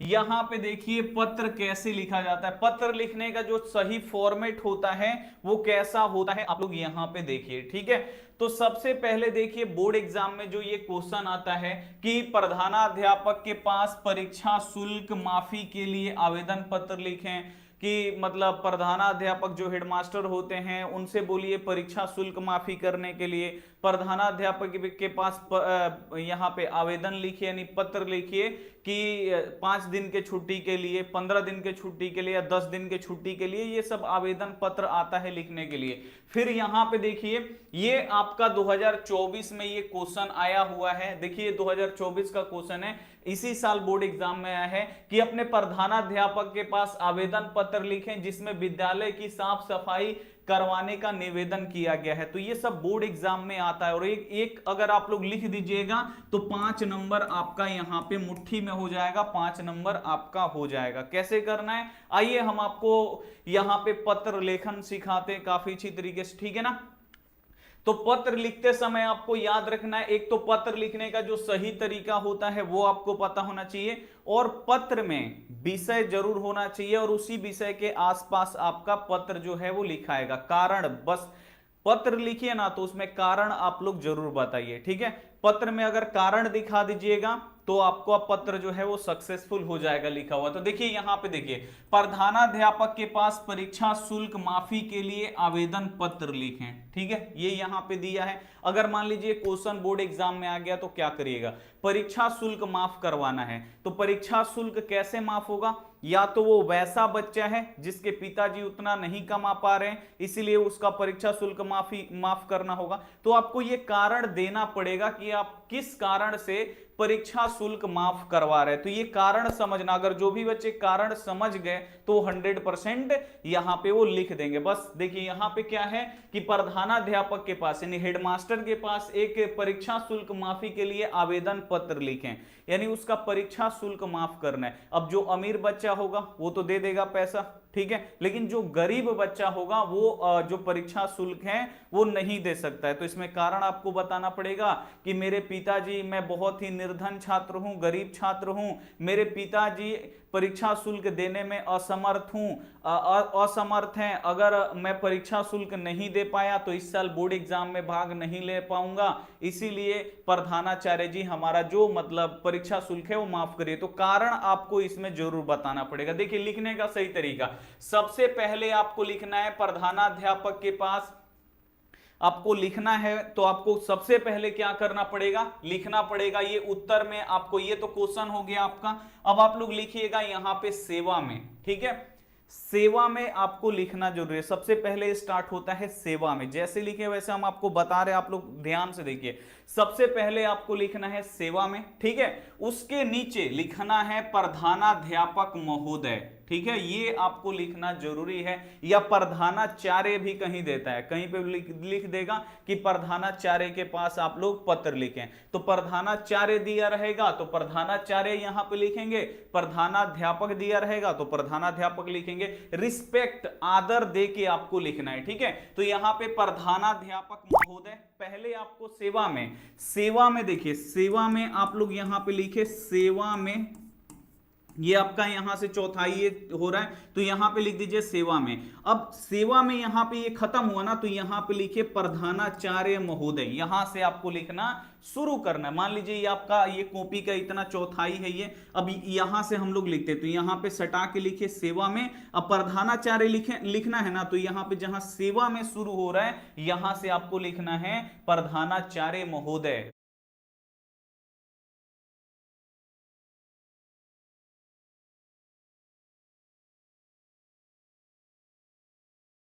यहां पे देखिए पत्र कैसे लिखा जाता है, पत्र लिखने का जो सही फॉर्मेट होता है वो कैसा होता है आप लोग यहां पे देखिए। ठीक है, तो सबसे पहले देखिए बोर्ड एग्जाम में जो ये क्वेश्चन आता है कि प्रधानाध्यापक के पास परीक्षा शुल्क माफी के लिए आवेदन पत्र लिखें, कि मतलब प्रधानाध्यापक जो हेडमास्टर होते हैं उनसे बोलिए परीक्षा शुल्क माफी करने के लिए, प्रधानाध्यापक के पास यहाँ पे आवेदन लिखिए यानी पत्र लिखिए कि 5 दिन के छुट्टी के लिए, 15 दिन के छुट्टी के लिए या 10 दिन के छुट्टी के लिए, ये सब आवेदन पत्र आता है लिखने के लिए। फिर यहाँ पे देखिए ये आपका 2024 में ये क्वेश्चन आया हुआ है, देखिए 2024 का क्वेश्चन है, इसी साल बोर्ड एग्जाम में आया है कि अपने प्रधानाध्यापक के पास आवेदन पत्र लिखें जिसमें विद्यालय की साफ सफाई करवाने का निवेदन किया गया है। तो ये सब बोर्ड एग्जाम में आता है और एक अगर आप लोग लिख दीजिएगा तो 5 नंबर आपका यहां पे मुट्ठी में हो जाएगा, 5 नंबर आपका हो जाएगा। कैसे करना है आइए हम आपको यहां पे पत्र लेखन सिखाते हैं काफी अच्छी तरीके से, ठीक है ना। तो पत्र लिखते समय आपको याद रखना है, एक तो पत्र लिखने का जो सही तरीका होता है वो आपको पता होना चाहिए, और पत्र में विषय जरूर होना चाहिए और उसी विषय के आसपास आपका पत्र जो है वो लिखाएगा। कारण, बस पत्र लिखिए ना तो उसमें कारण आप लोग जरूर बताइए। ठीक है, पत्र में अगर कारण दिखा दीजिएगा तो आपको पत्र जो है वो सक्सेसफुल हो जाएगा लिखा हुआ। तो देखिए यहां पे देखिए प्रधानाध्यापक के पास परीक्षा शुल्क माफी के लिए आवेदन पत्र लिखें। ठीक है, ये यहां पे दिया है। अगर मान लीजिए क्वेश्चन बोर्ड एग्जाम में आ गया तो क्या करिएगा, परीक्षा शुल्क माफ करवाना है तो परीक्षा शुल्क कैसे माफ होगा, या तो वो वैसा बच्चा है जिसके पिताजी उतना नहीं कमा पा रहे हैं इसीलिए उसका परीक्षा शुल्क माफ करना होगा, तो आपको ये कारण देना पड़ेगा कि आप किस कारण से परीक्षा शुल्क माफ करवा रहे हैं। तो ये कारण समझना, अगर जो भी बच्चे कारण समझ गए तो 100% यहां पे वो लिख देंगे। बस देखिए यहां पे क्या है कि प्रधानाध्यापक के पास यानी हेडमास्टर के पास एक परीक्षा शुल्क माफी के लिए आवेदन पत्र लिखें, यानी उसका परीक्षा शुल्क माफ करना है। अब जो अमीर बच्चा होगा वो तो दे देगा पैसा, ठीक है, लेकिन जो गरीब बच्चा होगा वो जो परीक्षा शुल्क है वो नहीं दे सकता है। तो इसमें कारण आपको बताना पड़ेगा कि मेरे पिताजी, मैं बहुत ही निर्धन छात्र हूं, गरीब छात्र हूं, मेरे पिताजी परीक्षा शुल्क देने में असमर्थ हूं, असमर्थ हैं, अगर मैं परीक्षा शुल्क नहीं दे पाया तो इस साल बोर्ड एग्जाम में भाग नहीं ले पाऊंगा, इसीलिए प्रधानाचार्य जी हमारा जो मतलब परीक्षा शुल्क है वो माफ करिए। तो कारण आपको इसमें जरूर बताना पड़ेगा। देखिए लिखने का सही तरीका, सबसे पहले आपको लिखना है प्रधानाध्यापक के पास, आपको लिखना है तो आपको सबसे पहले क्या करना पड़ेगा, लिखना पड़ेगा। ये उत्तर में आपको, ये तो क्वेश्चन हो गया आपका, अब आप लोग लिखिएगा यहां पे सेवा में। ठीक है, सेवा में आपको लिखना जरूरी है, सबसे पहले स्टार्ट होता है सेवा में, जैसे लिखे वैसे हम आपको बता रहे हैं, आप लोग ध्यान से देखिए। सबसे पहले आपको लिखना है सेवा में, ठीक है, उसके नीचे लिखना है प्रधानाध्यापक महोदय। ठीक है, ये आपको लिखना जरूरी है, या प्रधानाचार्य भी कहीं देता है, कहीं पे लिख देगा कि प्रधानाचार्य के पास आप लोग पत्र लिखें, तो प्रधानाचार्य दिया रहेगा तो प्रधानाचार्य यहां पे लिखेंगे, प्रधानाध्यापक दिया रहेगा तो प्रधानाध्यापक लिखेंगे। रिस्पेक्ट, आदर दे के आपको लिखना है। ठीक है, तो यहां पे प्रधानाध्यापक महोदय, पहले आपको सेवा में देखिए, सेवा में आप लोग यहां पे लिखे सेवा में, ये आपका यहां से चौथाई ये हो रहा है तो यहां पे लिख दीजिए सेवा में। अब सेवा में यहां पे ये खत्म हुआ ना तो यहां पे लिखिए प्रधानाचार्य महोदय, यहां से आपको लिखना शुरू करना है। मान लीजिए ये आपका ये कॉपी का इतना चौथाई है ये, अब यहां से हम लोग लिखते तो यहां पे सटा के लिखिए सेवा में। अब प्रधानाचार्य लिखना है ना तो यहां पे जहां सेवा में शुरू हो रहा है यहां से आपको लिखना है प्रधानाचार्य महोदय।